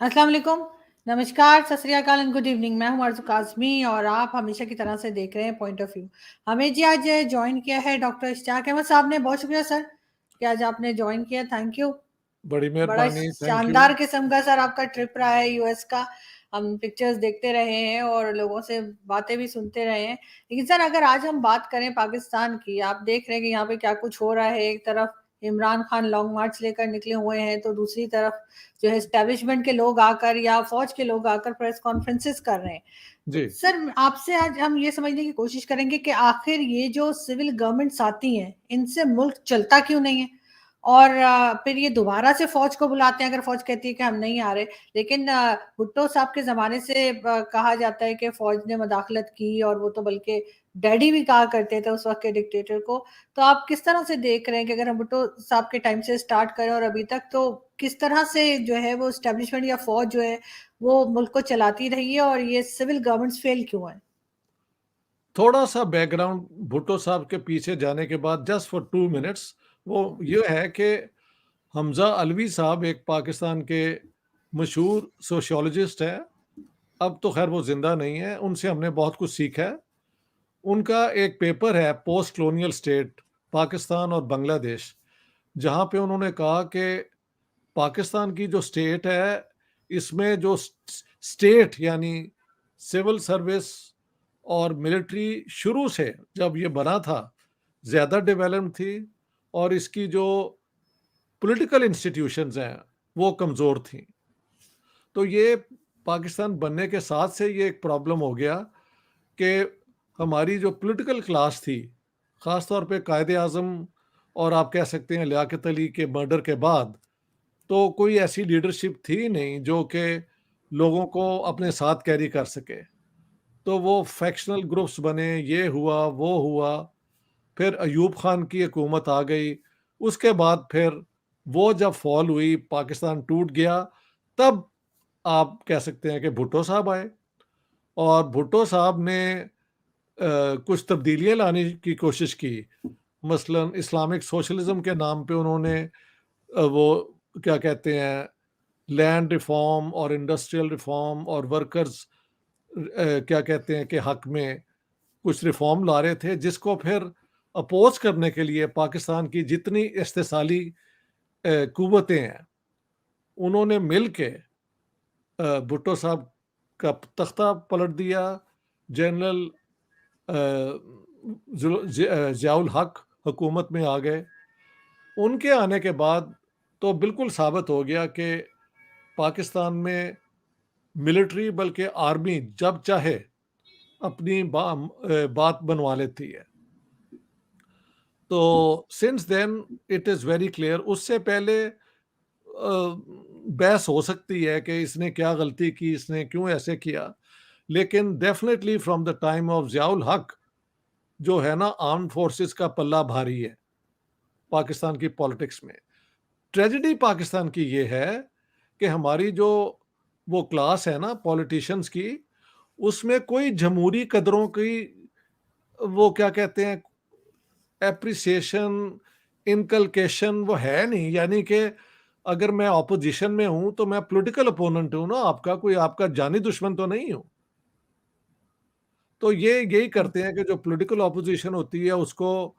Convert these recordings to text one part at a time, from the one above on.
अस्सलाम वालेकुम, नमस्कार, सत श्री अकाल एंड गुड इवनिंग। मैं हूँ अर्ज़ू काज़मी और आप हमेशा की तरह से देख रहे हैं पॉइंट ऑफ व्यू। हमें जी आज जॉइन किया है डॉक्टर इश्तियाक अहमद साहब ने। बहुत शुक्रिया सर कि आज आपने जॉइन किया, थैंक यू। बड़ी बड़ा मेहरबानी, थैंक यू। शानदार किस्म का सर आपका ट्रिप रहा है यूएस का। हम पिक्चर्स देखते रहे हैं और लोगों से बातें भी सुनते रहे हैं। लेकिन सर अगर आज हम बात करें पाकिस्तान की, आप देख रहे हैं कि यहाँ पे क्या कुछ हो रहा है। एक तरफ इमरान खान लॉन्ग मार्च लेकर निकले हुए हैं, तो दूसरी तरफ जो है एस्टेब्लिशमेंट के लोग आकर या फौज के लोग आकर प्रेस कॉन्फ्रेंसेस कर रहे हैं। तो जी, सर आपसे आज हम ये समझने की कोशिश करेंगे कि आखिर ये जो सिविल गवर्नमेंट्स आती हैं, इनसे मुल्क चलता क्यों नहीं है? और फिर ये दोबारा से फ़ौज को बुलाते हैं अगर फ़ौज कहती है कि हम नहीं आ रहे। लेकिन भुट्टो साहब के ज़माने से कहा जाता है कि फ़ौज ने मदाखलत की और वो तो बल्कि डैडी भी कहा करते थे उस वक़्त के डिक्टेटर को। तो आप किस तरह से देख रहे हैं कि अगर हम भुट्टो साहब के टाइम से स्टार्ट करें और अभी तक, तो किस तरह से जो है वो एस्टेब्लिशमेंट या फ़ौज जो है वो मुल्क को चलाती रही है और ये सिविल गवर्नमेंट्स फ़ेल क्यों हैं? थोड़ा-सा बैकग्राउंड भुट्टो साहब के पीछे जाने के बाद जस्ट फॉर 2 मिनट्स वो ये है कि हमज़ा अलवी साहब एक पाकिस्तान के मशहूर सोशियोलॉजिस्ट हैं। अब तो ख़ैर वो ज़िंदा नहीं है, उनसे हमने बहुत कुछ सीखा है। उनका एक पेपर है पोस्ट कॉलोनियल स्टेट पाकिस्तान और बांग्लादेश, जहाँ पे उन्होंने कहा कि पाकिस्तान की जो स्टेट है, इसमें जो स्टेट यानी सिविल सर्विस और मिलिट्री शुरू से जब ये बना था, ज़्यादा डेवलप्ड थी और इसकी जो पॉलिटिकल इंस्टीट्यूशंस हैं, वो कमज़ोर थीं। तो ये पाकिस्तान बनने के साथ से ये एक प्रॉब्लम हो गया कि हमारी जो पॉलिटिकल क्लास थी, ख़ास तौर पे कायदे-आज़म और आप कह सकते हैं लियाकत अली के मर्डर के बाद, तो कोई ऐसी लीडरशिप थी नहीं जो कि लोगों को अपने साथ कैरी कर सके। तो वो फैक्शनल ग्रुप्स बने, ये हुआ, वो हुआ, फिर अयूब खान की हुकूमत आ गई, उसके बाद फिर वो जब फॉल हुई, पाकिस्तान टूट गया, तब आप कह सकते हैं कि भुट्टो साहब आए और भुट्टो साहब ने कुछ तब्दीलियाँ लाने की कोशिश की। मसलन इस्लामिक सोशलिज़्म के नाम पे उन्होंने वो क्या कहते हैं लैंड रिफॉर्म और इंडस्ट्रियल रिफॉर्म और वर्कर्स क्या कहते हैं कि हक में कुछ रिफॉर्म ला रहे थे, जिसको फिर अपोज करने के लिए पाकिस्तान की जितनी इस्तेसाली कुव्वतें हैं, उन्होंने मिल के भुट्टो साहब का तख्ता पलट दिया। जनरल ज़ियाउल हक हुकूमत में आ गए। उनके आने के बाद तो बिल्कुल साबित हो गया कि पाकिस्तान में मिलिट्री बल्कि आर्मी जब चाहे अपनी बात बनवा लेती है। तो since then it is very clear, उससे पहले बहस हो सकती है कि इसने क्या गलती की, इसने क्यों ऐसे किया, लेकिन definitely from the time of Ziaul हक जो है ना आर्म्ड फोर्सेस का पल्ला भारी है पाकिस्तान की पॉलिटिक्स में। ट्रेजेडी पाकिस्तान की ये है कि हमारी जो वो क्लास है ना पॉलिटिशियंस की, उसमें कोई जमहूरी कदरों की वो क्या कहते हैं एप्रिसिएशन, इनकलकेशन वो है नहीं। यानी कि अगर मैं ऑपोजिशन में हूँ, तो मैं पॉलिटिकल अपोनेंट हूँ ना आपका, कोई आपका जानी दुश्मन तो नहीं हूँ। तो ये यही करते हैं कि जो पॉलिटिकल ऑपोजिशन होती है उसको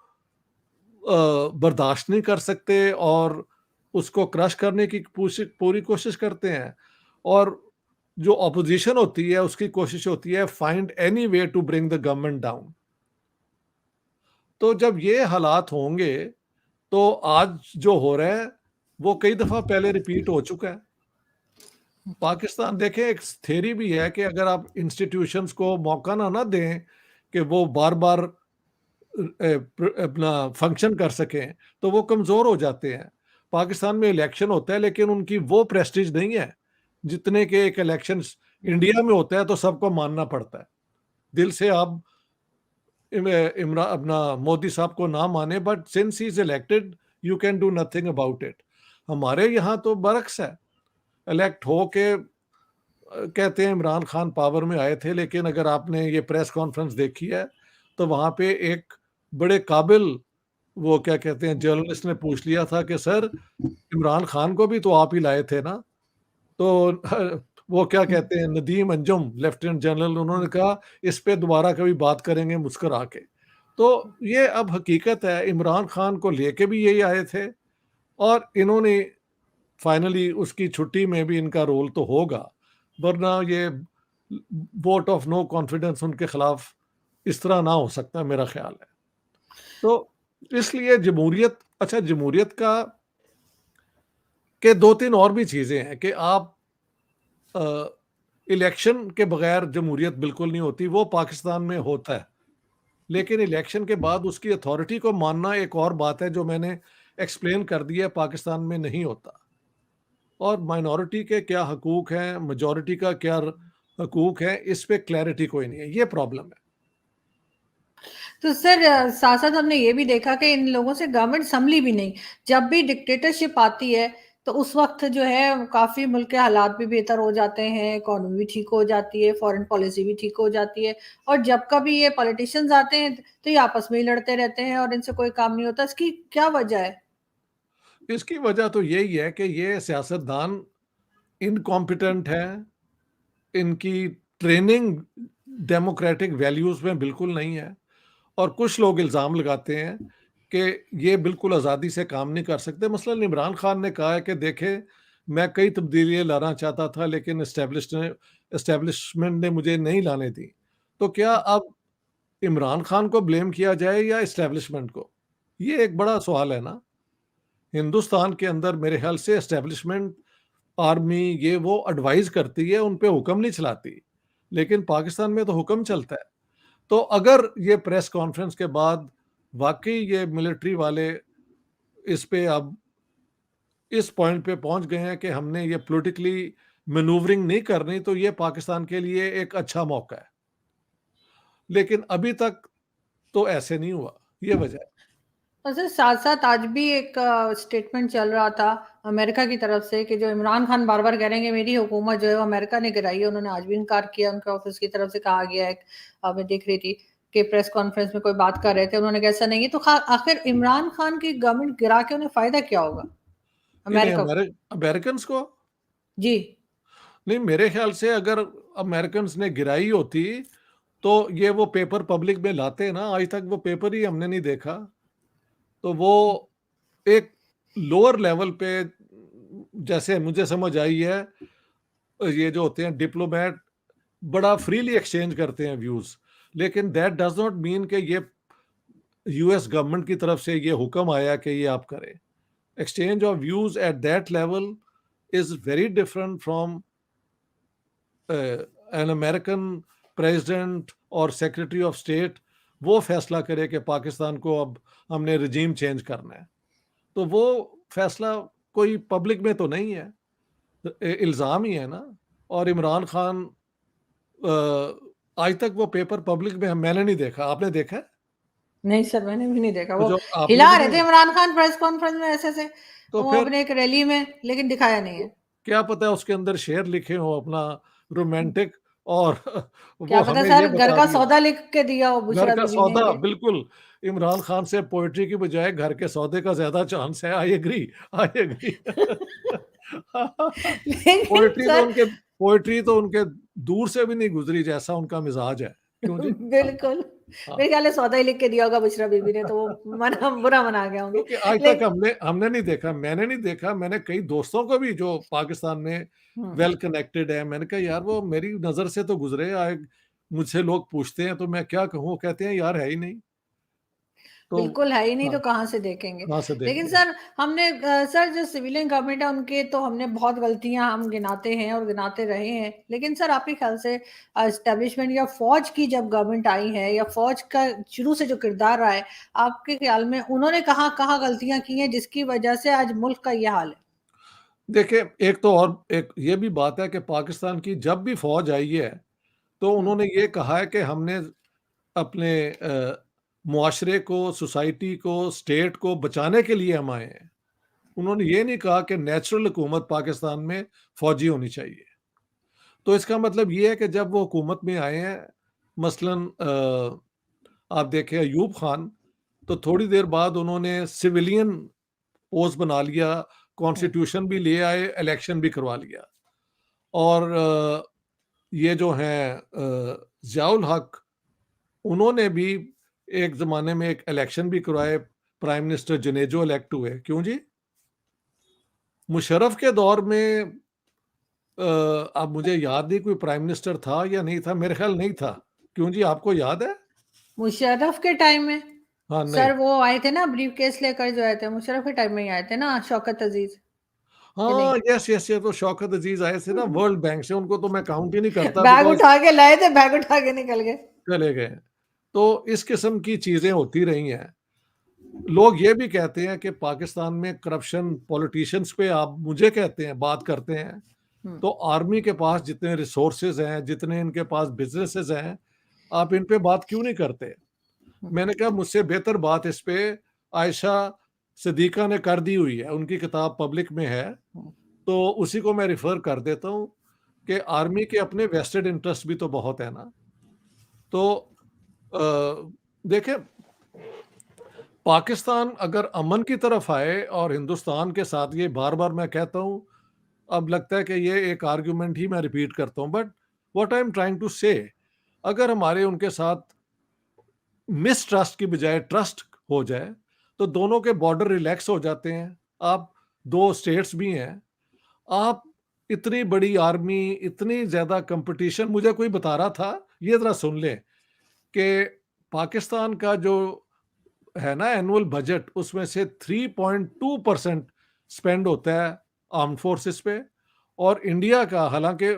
बर्दाश्त नहीं कर सकते और उसको क्रश करने की पूरी कोशिश करते हैं और जो ऑपोजिशन होती है उसकी कोशिश होती है find any way to bring the government down. तो जब ये हालात होंगे तो आज जो हो रहा है वो कई दफा पहले रिपीट हो चुका है। पाकिस्तान देखें एक थ्योरी भी है कि अगर आप इंस्टीट्यूशंस को मौका ना दें कि वो बार-बार अपना फंक्शन कर सकें, तो वो कमज़ोर हो जाते हैं। पाकिस्तान में इलेक्शन होता है लेकिन उनकी वो प्रेस्टीज नहीं है, जितने के एक इलेक्शंस इंडिया में होता है तो सबको मानना पड़ता है। दिल से आप अपना मोदी साहब को ना माने but since he is elected you can do nothing about it. हमारे यहाँ तो बरक्स है, इलेक्ट होके कहते हैं इमरान खान पावर में आए थे, लेकिन अगर आपने ये प्रेस कॉन्फ्रेंस देखी है, तो वहाँ पे एक बड़े काबिल वो क्या कहते हैं जर्नलिस्ट ने पूछ लिया था कि सर इमरान खान को भी तो आप ही लाए थे ना? तो वो क्या कहते हैं, नदीम अंजुम लेफ्टिनेंट जनरल, उन्होंने कहा इस पे दोबारा कभी बात करेंगे मुस्कुरा के। तो ये अब हकीकत है, इमरान खान को लेके भी यही आए थे और इन्होंने फाइनली उसकी छुट्टी में भी इनका रोल तो होगा, वरना ये वोट ऑफ नो कॉन्फिडेंस उनके खिलाफ इस तरह ना हो सकता, मेरा ख्याल है। तो इसलिए जमहूरियत, अच्छा जमहूरियत का के 2-3 और भी चीज़ें हैं कि आप इलेक्शन के बगैर जमहूरियत बिल्कुल नहीं होती, वो पाकिस्तान में होता है। लेकिन इलेक्शन के बाद उसकी अथॉरिटी को मानना एक और बात है, जो मैंने एक्सप्लेन कर दिया है, पाकिस्तान में नहीं होता। और माइनॉरिटी के क्या हकूक़ हैं, मेजॉरिटी का क्या हकूक़ है, इस पे क्लैरिटी कोई नहीं है, ये प्रॉब्लम है। तो सर साथ-साथ हमने ये भी देखा कि इन लोगों से गवर्नमेंट संभली भी नहीं। जब भी डिक्टेटरशिप आती है, तो उस वक़्त जो है काफ़ी मुल्क के हालात भी बेहतर हो जाते हैं, इकोनॉमी भी ठीक हो जाती है, फॉरेन पॉलिसी भी ठीक हो जाती है और जब कभी ये पॉलिटिशियंस आते हैं, तो ये आपस में ही लड़ते रहते हैं और इनसे कोई काम नहीं होता। इसकी क्या वजह है? इसकी वजह तो यही है कि ये सियासतदान इनकॉम्पिटेंट हैं, इनकी ट्रेनिंग डेमोक्रेटिक वैल्यूज़ में बिल्कुल नहीं है और कुछ लोग इल्ज़ाम लगाते हैं कि ये बिल्कुल आज़ादी से काम नहीं कर सकते। मसलन इमरान खान ने कहा है कि देखें, मैं कई तब्दीलियाँ लाना चाहता था, लेकिन एस्टेब्लिशमेंट ने मुझे नहीं लाने दी। तो क्या अब इमरान खान को ब्लेम किया जाए या एस्टेब्लिशमेंट को? ये एक बड़ा सवाल है ना। हिंदुस्तान के अंदर मेरे ख्याल से एस्टेब्लिशमेंट, आर्मी, ये वो एडवाइस करती है, उन पे हुक्म नहीं चलाती। लेकिन पाकिस्तान में तो हुक्म चलता है। तो अगर ये प्रेस कॉन्फ्रेंस के बाद वाक़ई ये मिलिट्री वाले इस पे अब इस पॉइंट पे पहुँच गए हैं कि हमने ये पॉलिटिकली मैनूवरिंग नहीं करनी, तो ये पाकिस्तान के लिए एक अच्छा मौका है। लेकिन अभी तक तो ऐसे नहीं हुआ, ये वजह है। और सर साथ-साथ आज भी एक स्टेटमेंट चल रहा था अमेरिका की तरफ से कि जो इमरान खान बार-बार कह रहे हैं कि मेरी हुकूमत जो है वो अमेरिका ने गिराई है, उन्होंने आज भी इनकार किया, उनके ऑफिस की तरफ से कहा गया है। मैं देख रही थी कि प्रेस कॉन्फ्रेंस में कोई बात कर रहे थे, उन्होंने कहा ऐसा नहीं है, तो आखिर इमरान खान की गवर्नमेंट गिरा के उन्हें फ़ायदा क्या होगा? किन्हें, अमेरिका को? अमेरिकन्स को? जी। नहीं, मेरे ख्याल से अगर अमेरिकन्स ने गिराई होती, तो ये वो पेपर पब्लिक में लाते ना, आज तक वो पेपर ही हमने नहीं देखा। तो वो एक लोअर लेवल पे, जैसे मुझे समझ आई है, ये जो होते हैं डिप्लोमेट बड़ा फ्रीली एक्सचेंज करते हैं व्यूज़, लेकिन दैट डज़ नॉट मीन कि ये यूएस गवर्नमेंट की तरफ से ये हुक्म आया कि ये आप करें। Exchange of views at that level is very different from an American president और सेक्रेटरी ऑफ स्टेट वो फैसला करे कि पाकिस्तान को अब हमने रिजीम चेंज करना है। तो वो फैसला कोई पब्लिक में तो नहीं है, इल्ज़ाम ही है ना। और इमरान खान, आज तक वो पेपर पब्लिक में मैंने नहीं देखा, आपने देखा है? नहीं सर, मैंने भी नहीं देखा। तो वो जो आपने हिला भी रहे थे नहीं, इमरान खान प्रेस कॉन्फ्रेंस में ऐसे-ऐसे, तो वो फिर अपने एक रैली में, लेकिन दिखाया नहीं है। क्या पता उसके अंदर शेर लिखे हों अपना रोमांटिक, और वो क्या पता हमें ये सर घर बता का दिया। सौदा लिख के दिया हो घर बुशरा का बीबी ने सौदा, कि बिल्कुल। इमरान खान से पोएट्री की बजाय घर के सौदे का ज़्यादा चांस है। I agree, I agree. लेकिन सर पोएट्री तो उनके दूर से भी नहीं गुज़री, जैसा उनका मिज़ाज है। क्यों जी? हाँ, बिल्कुल, हाँ। मेरे ख्याल है सौदा ही लिख के दिया होगा बुशरा बीबी ने, तो वो मना बुरा मना गए होंगे। क्योंकि आज ले तक हमने हमने नहीं देखा, मैंने नहीं देखा, मैंने कई दोस्तों को भी जो पाकिस्तान में हुँ। वेल कनेक्टेड है, मैंने कहा यार वो मेरी नज़र से तो गुज़रे आए, मुझसे लोग पूछते हैं तो मैं क्या कहूँ? वो कहते हैं यार है ही नहीं। तो बिल्कुल है ही नहीं, हाँ, तो कहाँ से देखेंगे। कहाँ से लेकिन देंगे? सर हमने सर जो सिविलियन गवर्नमेंट है उनके तो हमने बहुत गलतियाँ हम गिनाते हैं और गिनाते रहे हैं। लेकिन सर आपके ख़्याल से एस्टेब्लिशमेंट या फ़ौज की जब गवर्नमेंट आई है या फ़ौज का शुरू से जो किरदार रहा है, आपके ख़्याल में उन्होंने कहाँ-कहाँ गलतियाँ की हैं जिसकी वज़ह से आज मुल्क का ये हाल है? देखिए, एक तो और एक ये भी बात है कि पाकिस्तान की जब भी फ़ौज आई है, तो हुँ, उन्होंने ये कहा है कि हमने अपने मुआशरे को, सोसाइटी को, स्टेट को बचाने के लिए हम आए हैं। उन्होंने ये नहीं कहा कि नेचुरल हुकूमत पाकिस्तान में फ़ौजी होनी चाहिए। तो इसका मतलब ये है कि जब वो हुकूमत में आए हैं, मसलन आप देखें अयूब खान, तो थोड़ी देर बाद उन्होंने सिविलियन पोस्ट बना लिया, हुँ, कॉन्स्टिट्यूशन भी ले आए, इलेक्शन भी करवा लिया। और ये जो हैं ज़ियाउल हक, उन्होंने भी एक ज़माने में एक इलेक्शन भी करवाए, प्राइम मिनिस्टर जनेजो इलेक्ट हुए। क्यों जी? मुशर्रफ के दौर में अब मुझे याद नहीं कोई प्राइम मिनिस्टर था या नहीं था, मेरे ख्याल नहीं था। क्यों जी, आपको याद है? मुशर्रफ के टाइम में हाँ, नहीं। सर वो आए थे ना ब्रीफ केस लेकर, जो आए थे मुशर्रफ के टाइम में ही आए थे ना, शौकत अजीज, कि नहीं? हाँ, यस, यस, ये तो शौकत अज़ीज़ आए थे ना वर्ल्ड बैंक से, उनको तो मैं काउंट ही नहीं करता बैग बिकॉज़ उठा के लाए थे, बैग उठा के निकल गए। चले गए। तो इस किस्म की चीज़ें होती रही हैं। लोग ये भी कहते हैं कि पाकिस्तान में करप्शन, पॉलिटिशियंस पे आप मुझे कहते हैं, बात करते हैं, हम्म, तो आर्मी के पास जितने रिसोर्सेज़ हैं, जितने इनके पास बिज़नेसेस हैं, आप इन पे बात क्यों नहीं करते? हम्म, मैंने कहा मुझसे बेहतर बात इस पे आयशा सिद्दीक़ा ने कर दी हुई है, उनकी किताब पब्लिक में है, हम्म। तो उसी को मैं रेफ़र कर देता हूँ कि आर्मी के अपने वेस्टेड इंटरेस्ट भी तो बहुत है ना। तो अ, देखिए, पाकिस्तान अगर अमन की तरफ आए और हिंदुस्तान के साथ, ये बार-बार मैं कहता हूँ, अब लगता है कि ये एक आर्गुमेंट ही मैं रिपीट करता हूँ, but what I am trying to say, अगर हमारे उनके साथ मिसट्रस्ट की बजाय ट्रस्ट हो जाए, तो दोनों के बॉर्डर रिलैक्स हो जाते हैं। आप 2 स्टेट्स भी हैं, आप इतनी बड़ी आर्मी, इतनी ज़्यादा कॉम्पिटिशन, मुझे कोई बता रहा था, ये ज़रा सुन लें कि पाकिस्तान का जो है ना एनुअल बजट, उसमें से 3.2% स्पेंड होता है आर्म्ड फोर्सेस पे, और इंडिया का हालांकि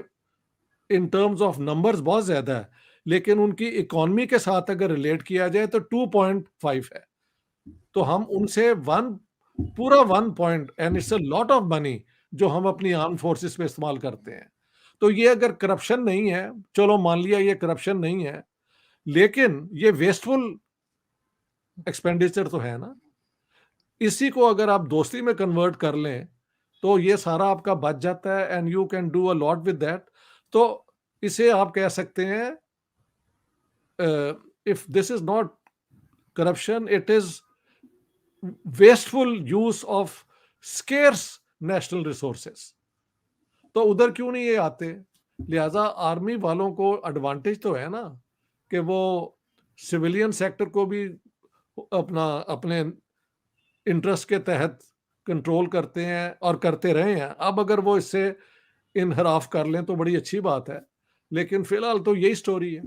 इन टर्म्स ऑफ नंबर्स बहुत ज्यादा है, लेकिन उनकी इकोनॉमी के साथ अगर रिलेट किया जाए तो 2.5 है। तो हम उनसे वन, पूरा 1 point, and it's a lot of money जो हम अपनी आर्म फोर्सेस पे इस्तेमाल करते हैं। तो ये अगर करप्शन नहीं है, चलो मान लिया ये करप्शन नहीं है, लेकिन ये वेस्टफुल एक्सपेंडिचर तो है ना। इसी को अगर आप दोस्ती में कन्वर्ट कर लें, तो ये सारा आपका बच जाता है, and you can do a lot with that. तो इसे आप कह सकते हैं, if this is not corruption, it is wasteful use of scarce national resources. तो उधर क्यों नहीं ये आते? लिहाजा आर्मी वालों को एडवांटेज तो है ना कि वो सिविलियन सेक्टर को भी अपना, अपने इंटरेस्ट के तहत कंट्रोल करते हैं और करते रहे हैं। अब अगर वो इससे इनहराफ कर लें तो बड़ी अच्छी बात है, लेकिन फिलहाल तो यही स्टोरी है।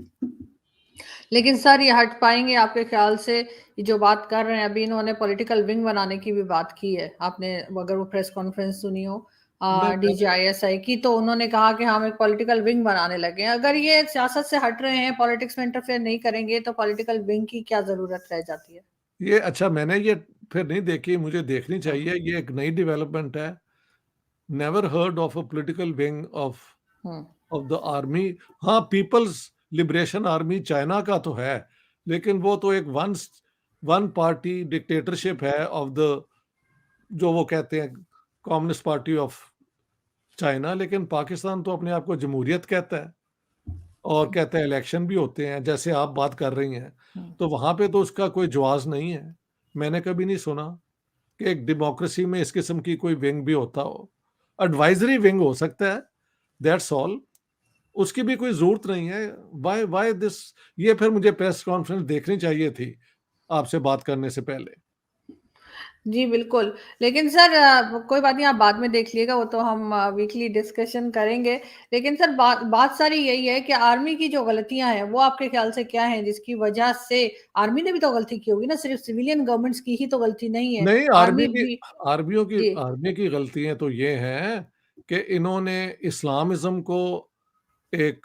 लेकिन सर ये हट पाएंगे आपके ख्याल से? ये जो बात कर रहे हैं अभी, इन्होंने पॉलिटिकल विंग बनाने की भी बात की है, आपने अगर वो प्रेस कॉन्फ्रेंस सुनी हो नहीं, डीजीआईएसआई की, तो उन्होंने कहा कि हम एक पॉलिटिकल विंग बनाने लगे हैं। अगर ये सियासत से हट रहे हैं, पॉलिटिक्स में इंटरफेयर नहीं करेंगे, तो पॉलिटिकल विंग की क्या जरूरत रह जाती है? ये अच्छा, मैंने ये फिर नहीं देखी, मुझे देखनी हम्म, चाहिए, ये एक नई डेवलपमेंट है। Never heard of a political wing of hmm, the army. हाँ, पीपल्स लिबरेशन आर्मी चाइना का तो है, लेकिन वो तो एक वन पार्टी डिक्टेटरशिप है ऑफ द, जो वो कहते हैं, कम्युनिस्ट पार्टी ऑफ चाइना। लेकिन पाकिस्तान तो अपने आप को जमहूरियत कहता है, और कहता है इलेक्शन भी होते हैं जैसे आप बात कर रही हैं। हम्म। तो वहां पे तो उसका कोई जवाज नहीं है। मैंने कभी नहीं सुना कि एक डेमोक्रेसी में इस किस्म की कोई विंग भी होता हो। एडवाइजरी विंग हो सकता है, दैट्स ऑल। उसकी भी कोई जरूरत नहीं है। Why why this? ये फिर मुझे प्रेस कॉन्फ्रेंस देखनी चाहिए थी आपसे बात करने से पहले। जी, बिल्कुल। लेकिन सर कोई बात नहीं, आप बाद में देख लीजिएगा, वो तो हम वीकली डिस्कशन करेंगे। लेकिन सर बात बात सारी यही है कि आर्मी की जो गलतियाँ हैं, वो आपके ख़्याल से क्या हैं, जिसकी वजह से आर्मी ने भी तो गलती की होगी ना, सिर्फ़ सिविलियन गवर्नमेंट्स की ही तो गलती नहीं है। नहीं, आर्मी भी जी, आर्मी की गलतियां तो ये हैं कि इन्होंने इस्लामिज्म को एक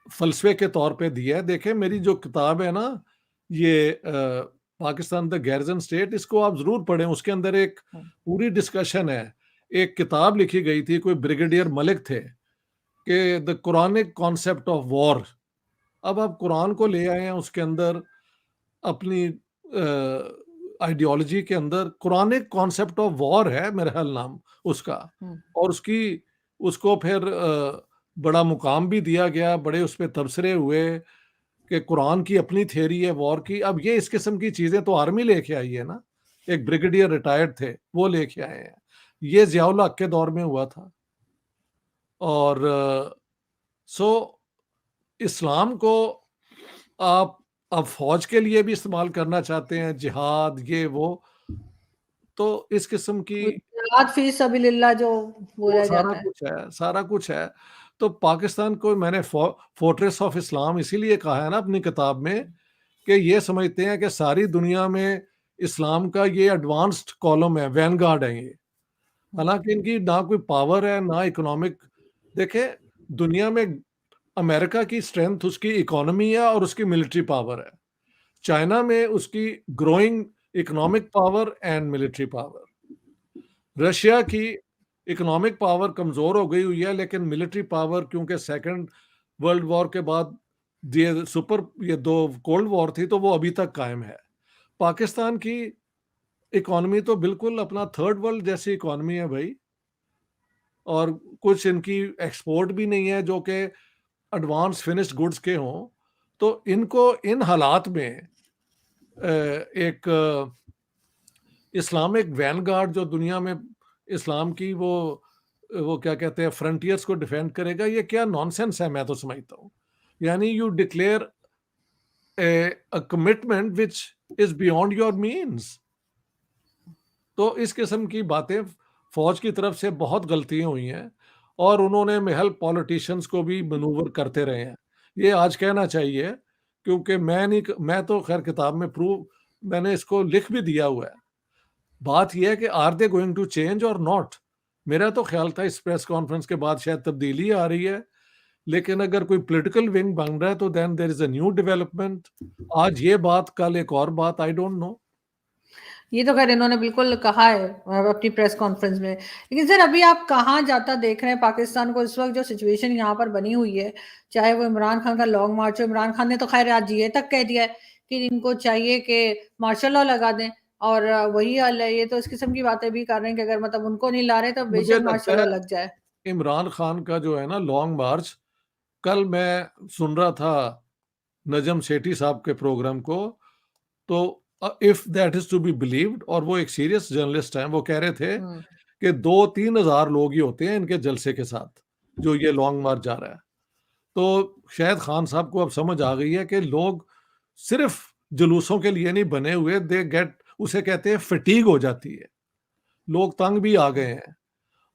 फ़लसफ़े के तौर पे दिया है। देखें, मेरी जो किताब है ना, ये पाकिस्तान द गैरिज़न स्टेट, इसको आप ज़रूर पढ़ें। उसके अंदर एक हुँ, पूरी डिस्कशन है। एक किताब लिखी गई थी, कोई ब्रिगेडियर मलिक थे, कि the Quranic concept of war. अब आप कुरान को ले आए हैं, उसके अंदर अपनी आइडियोलॉजी के अंदर कुरानिक कॉन्सेप्ट ऑफ वॉर है मेरे ख्याल नाम उसका। हुँ। और उसको फिर बड़ा मुकाम भी दिया गया, बड़े उस पे तबसरे हुए कि कुरान की अपनी थ्योरी है वॉर की। अब ये इस किस्म की चीज़ें तो आर्मी लेके आई है ना, एक ब्रिगेडियर रिटायर्ड थे, वो लेके आए हैं। ये ज़ियाउल हक के दौर में हुआ था। और सो इस्लाम को आप अब फौज के लिए भी इस्तेमाल करना चाहते हैं, जिहाद ये वो, तो इस किस्म की वो जिहाद फी सबीलिल्लाह जो वो बोला सारा जाता है। कुछ है, सारा कुछ है। तो पाकिस्तान को मैंने फोर्ट्रेस ऑफ इस्लाम इसीलिए कहा है ना अपनी किताब में, कि ये समझते हैं कि सारी दुनिया में इस्लाम का ये एडवांस्ड कॉलम है, वैनगार्ड है ये। हालांकि इनकी ना कोई पावर है ना इकोनॉमिक। देखे, दुनिया में अमेरिका की स्ट्रेंथ उसकी इकोनॉमी है और उसकी मिलिट्री पावर है। चाइना में उसकी growing economic power and military power. Russia की इकोनॉमिक पावर कमजोर हो गई हुई है, लेकिन मिलिट्री पावर क्योंकि सेकंड वर्ल्ड वॉर के बाद ये दो कोल्ड वॉर थी, तो वो अभी तक कायम है। पाकिस्तान की इकोनॉमी तो बिल्कुल अपना थर्ड वर्ल्ड जैसी इकोनॉमी है भाई, और कुछ इनकी एक्सपोर्ट भी नहीं है जो कि एडवांस फिनिश्ड गुड्स के हों। तो इनको इन हालात में एक इस्लामिक वैनगार्ड जो दुनिया में इस्लाम की वो क्या कहते हैं फ्रंटियर्स को डिफेंड करेगा, ये क्या नॉनसेंस है, मैं तो समझता हूँ। यानी you declare a commitment which is beyond your means। तो इस किस्म की बातें फौज की तरफ से बहुत गलतियां हुई हैं, और उन्होंने महल पॉलिटिशियंस को भी मनूवर करते रहे हैं। ये आज कहना चाहिए, क्योंकि मैं तो खैर किताब में प्रूव मैंने इसको लिख भी दिया हुआ है। बात यह है कि are they going to change और नॉट। मेरा तो ख्याल था इस प्रेस कॉन्फ्रेंस के बाद शायद तब्दीली आ रही है, लेकिन अगर कोई पॉलिटिकल विंग बन रहा है तो then there is a new development. आज ये बात, कल एक और बात, आई डोंट नो। ये तो खैर इन्होंने बिल्कुल कहा है अपनी प्रेस कॉन्फ्रेंस में। लेकिन सर अभी आप कहाँ जाता देख रहे हैं पाकिस्तान को? इस वक्त जो सिचुएशन यहाँ पर बनी हुई है, चाहे वो इमरान खान का लॉन्ग मार्च हो, इमरान खान ने तो खैर आज ये तक कह दिया है कि इनको चाहिए कि मार्शल लॉ लगा दें, और वही हाल है। ये तो इस किस्म की बातें भी कर रहे हैं कि अगर मतलब उनको नहीं ला रहे तो मुझे बेशक लगता मार्शल लॉ है लग जाए। इमरान खान का जो है ना लॉन्ग मार्च, कल मैं सुन रहा था नजम सेठी साहब के प्रोग्राम को, तो if that is to be believed, और वो एक सीरियस जर्नलिस्ट हैं, वो कह रहे थे हम्म। कि 2-3 हज़ार लोग ही होते हैं इनके जलसे के साथ जो ये लॉन्ग मार्च जा रहा है। तो शायद खान साहब को अब समझ आ गई है कि लोग सिर्फ जुलूसों के लिए नहीं बने हुए, दे गेट, उसे कहते हैं फटीग हो जाती है, लोग तंग भी आ गए हैं।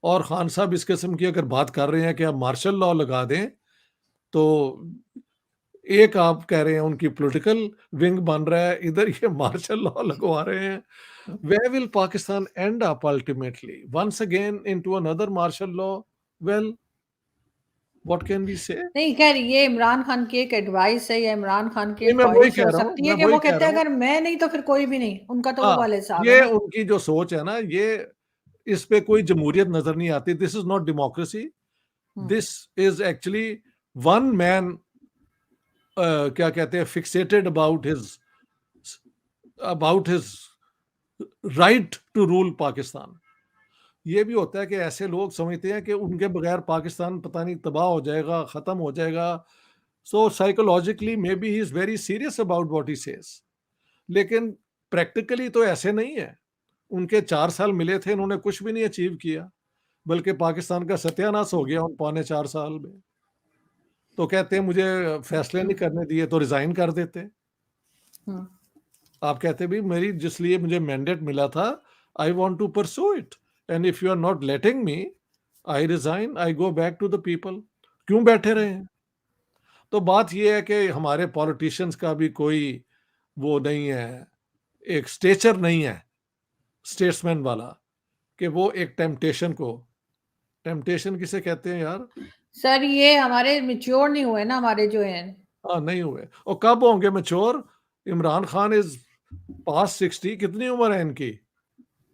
और खान साहब इस किस्म की अगर बात कर रहे हैं कि आप मार्शल लॉ लगा दें, तो एक आप कह रहे हैं उनकी पॉलिटिकल विंग बन रहा है, इधर ये मार्शल लॉ लगवा रहे हैं। Where will Pakistan end up ultimately? Once again into another martial law? Well, what can we say? नहीं खैर, ये इमरान खान की एक एडवाइस है या इमरान खान की नहीं, एक मैं वही ख्वाहिश कह हो रहा हूँ, सकती मैं है कि वही वो कह कहते रहा हैं हूँ। अगर मैं नहीं तो फिर कोई भी नहीं। उनका तो वो हाँ, वाले साहब है ये ना। उनकी जो सोच है ना, ये इस पे कोई जमहूरियत नजर नहीं आती। This is not democracy, hmm. This is actually one man, क्या कहते हैं, fixated about his right to rule Pakistan. ये भी होता है कि ऐसे लोग समझते हैं कि उनके बगैर पाकिस्तान पता नहीं तबाह हो जाएगा, खत्म हो जाएगा। So psychologically may be he is very serious about what he says, लेकिन प्रैक्टिकली तो ऐसे नहीं है। उनके 4 साल मिले थे, इन्होंने कुछ भी नहीं अचीव किया, बल्कि पाकिस्तान का सत्यानाश हो गया उन 4.25 साल में। तो कहते हैं मुझे फैसले नहीं करने दिए तो रिजाइन कर देते। हम्म। आप कहते भी मेरी जिस लिए मुझे मैंडेट मिला था, I want to pursue it, and if you are not letting me, I resign, I go back to the people. क्यों बैठे रहे हैं? तो बात यह है कि हमारे पॉलिटिशियंस का भी कोई वो नहीं है, एक स्टेचर नहीं है स्टेट्समैन वाला, कि वो एक टेम्पटेशन किसे कहते हैं यार? सर ये हमारे मिच्योर नहीं हुए ना, हमारे जो हैं। हाँ, नहीं हुए। और कब होंगे mature? Imran Khan is pass 60, कितनी उम्र है इनकी?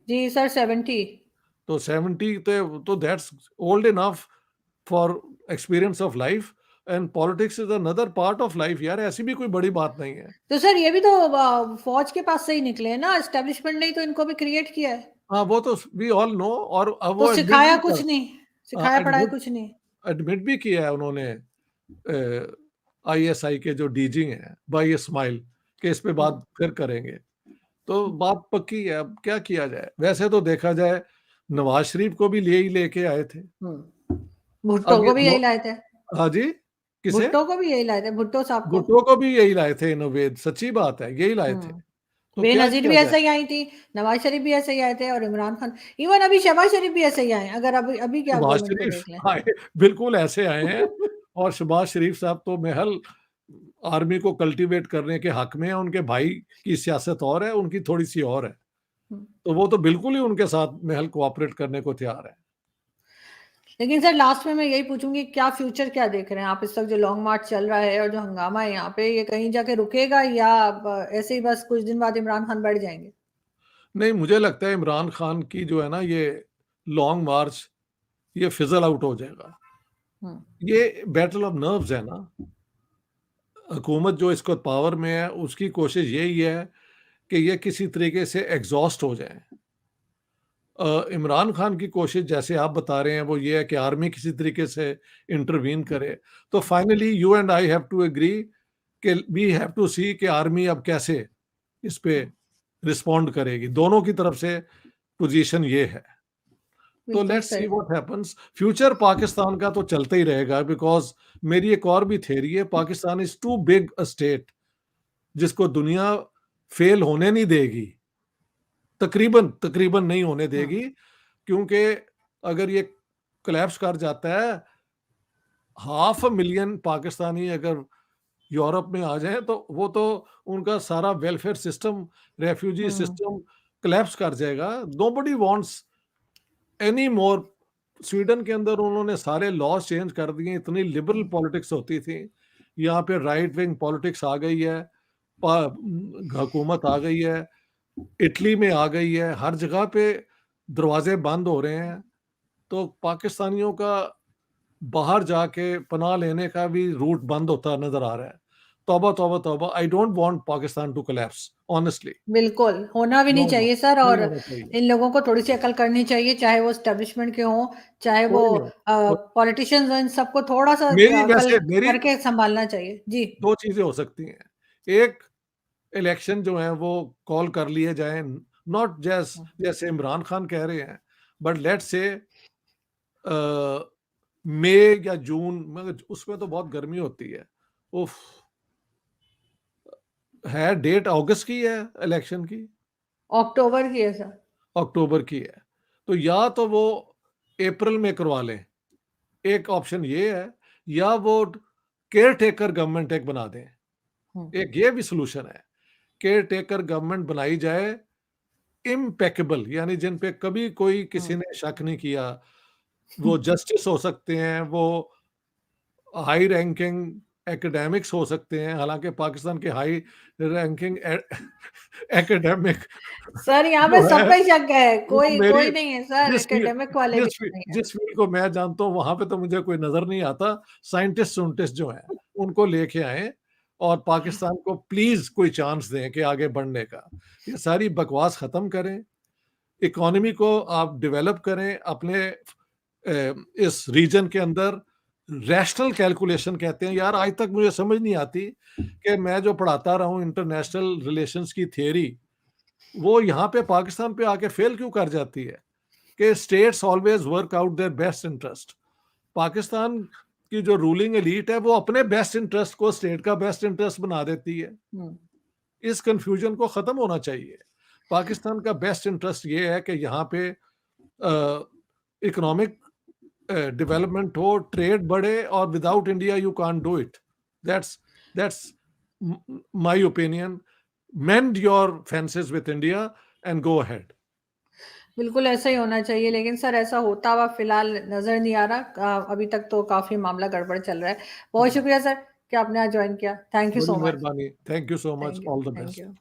जी सर 70। तो 70, तो that's old enough for experience of life, and politics is another part of life यार, ऐसी भी कोई बड़ी बात नहीं है। तो सर ये भी तो फौज के पास से ही निकले हैं ना, एस्टेब्लिशमेंट ने ही तो इनको भी क्रिएट किया है। हाँ, वो तो वी ऑल नो, और अब तो वो एडमिट सिखाया भी कुछ कर, नहीं, सिखाया पढ़ाया एडमिट कुछ नहीं। एडमिट भी किया है उन्होंने, आईएसआई के जो डीजी हैं भाई इस्माइल, के इस पे हम्म। बात फिर करेंगे। तो बात पक्की है, अब क्या किया जाए? वैसे तो देखा जाए, नवाज शरीफ को भी ले ही लेके आए थे। हम्म। भुट्टो अगे को भी नो यही लाए थे। हाँ जी, किसे? भुट्टो को भी यही लाए थे, भुट्टो साहब को। भुट्टो को भी यही लाए थे इन अ वे, सच्ची बात है, यही लाए थे। हुँ। तो क्या बेनज़ीर किया भी जाए? ऐसे ही आई थी, नवाज़ शरीफ भी ऐसे ही आए थे और इमरान खान, इवन अभी शहबाज़ शरीफ भी ऐसे ही आए हैं, अगर अभी अभी के आप शहबाज गवर्नमेंट को शरीफ देख लें। आए, बिल्कुल ऐसे आए हैं। और शहबाज शरीफ साहब तो महल आर्मी को कल्टीवेट करने के हक में है, उनके भाई की सियासत और है, उनकी थोड़ी-सी और है। हुँ। तो वो तो बिल्कुल ही उनके साथ महल कोऑपरेट करने को तैयार है। लेकिन सर लास्ट में मैं यही पूछूँगी, क्या फ्यूचर क्या देख रहे हैं आप? इस वक़्त जो लॉन्ग मार्च चल रहा है और जो हंगामा है यहाँ पे, ये कहीं जाके रुकेगा या ब ऐसे ही बस कुछ दिन बाद इमरान खान बैठ जाएँगे? नहीं, मुझे लगता है इमरान खान की जो है ना ये लॉन्ग मार्च, ये फिज़ल आउट हो जाएगा। हुँ, ये बैटल ऑफ नर्व्स है ना, हुकूमत जो इसको पावर में है उसकी कोशिश यही है कि ये किसी तरीके से एग्ज़ॉस्ट हो जाएँ। इमरान खान की कोशिश जैसे आप बता रहे हैं वो ये है कि आर्मी किसी तरीके से इंटरवीन करे। तो finally you and I have to agree कि वी हैव टू सी कि आर्मी अब कैसे इस पे हुँ। रिस्पॉन्ड करेगी। दोनों की तरफ से पोजीशन ये है। तो बिल्कुल लेट्स सी सही। What happens. फ्यूचर पाकिस्तान का तो चलता ही रहेगा बिकॉज़ मेरी एक और भी थ्योरी है, Pakistan is too big a state जिसको दुनिया फेल होने नहीं देगी। तकरीबन तकरीबन नहीं होने हुँ, देगी, क्योंकि अगर ये कोलैप्स कर जाता है, हाफ अ मिलियन पाकिस्तानी अगर यूरोप में आ जाएँ तो वो तो उनका सारा वेलफेयर सिस्टम, रेफ्यूजी हुँ, सिस्टम कोलैप्स कर जाएगा। Nobody wants any more. Sweden के अंदर उन्होंने सारे लॉज चेंज कर दिए, इतनी लिबरल हुँ, पॉलिटिक्स होती थी। यहाँ पे राइट विंग पॉलिटिक्स आ गई है, हुकूमत आ गई है, इटली में आ गई है, हर जगह पे दरवाजे बंद हो रहे हैं। तो पाकिस्तानियों का बाहर जाके पनाह लेने का भी रूट बंद होता नज़र आ रहा है। तौबा, तौबा, तौबा! I don't want Pakistan to collapse honestly. बिल्कुल, होना भी नहीं नो, नो, चाहिए सर, नहीं और होना चाहिए। इन लोगों को थोड़ी-सी अकल करनी चाहिए, चाहे वो एस्टेब्लिशमेंट के हों, चाहे वो कोई नहीं। तो पॉलिटिशियंस हों, इन सबको थोड़ा-सा मेरी अकल वैसे मेरी करके सँभालना चाहिए। जी। 2 चीज़ें हो सकती हैं। एक, इलेक्शन जो हैं वो कॉल कर लिए जाएँ, नॉट हुँ, जैसे इमरान खान कह रहे हैं, बट लेट्स से अ, मई या जून, मगर उसमें तो बहुत गर्मी होती है। उफ़! है डेट अगस्त की है इलेक्शन की? अक्टूबर की है सर। अक्टूबर की है। तो या तो वो अप्रैल में करवा लें, एक ऑप्शन ये है, या वो केयर टेकर गवर्नमेंट एक बना दें। हुँ, एक ये भी सॉल्यूशन है, केयर टेकर गवर्नमेंट बनाई जाए, इम्पेकेबल यानी जिन पे कभी कोई हुँ, किसी ने शक नहीं किया। वो जस्टिस हो सकते हैं, वो हाई रैंकिंग एकेडमिक्स हो सकते हैं, हालाँकि पाकिस्तान के हाई रैंकिंग एकेडमिक सर यहाँ पे जो सब है पे शक है, वो कोई मेरी कोई नहीं है सर, एकेडमिक वाले भी नहीं है। जिस फील्ड को मैं जानता हूँ वहाँ पे तो मुझे कोई नज़र नहीं आता। साइंटिस्ट जो हैं, उनको लेके आएँ और पाकिस्तान को प्लीज़ कोई चांस दें कि आगे बढ़ने का। ये सारी बकवास खत्म करें, इकोनॉमी को आप डेवलप करें अपने इस रीजन के अंदर। रैशनल कैलकुलेशन कहते हैं, यार आज तक मुझे समझ नहीं आती कि मैं जो पढ़ाता रहा हूँ इंटरनेशनल रिलेशंस की थियरी, वो यहाँ पे पाकिस्तान पे आके फेल क्यों कर जाती है? कि states always work out their best interest. Pakistan की जो रूलिंग एलीट है वो अपने बेस्ट इंटरेस्ट को स्टेट का बेस्ट इंटरेस्ट बना देती है। हुँ, इस कंफ्यूजन को खत्म होना चाहिए। पाकिस्तान का बेस्ट इंटरेस्ट ये है कि यहाँ पे इकोनॉमिक डेवलपमेंट हो, ट्रेड बढ़े, और without India you can't do it. That's that's my opinion. Mend your fences with India and go ahead. बिल्कुल ऐसा ही होना चाहिए, लेकिन सर ऐसा होता हुआ फ़िलहाल नज़र नहीं आ रहा। अभी तक तो काफ़ी मामला गड़बड़ चल रहा है। बहुत शुक्रिया सर कि आपने आज जॉइन किया। थैंक यू बड़ी सो मच। मेहरबानी। Thank you so much. Thank you, all the thank best. You.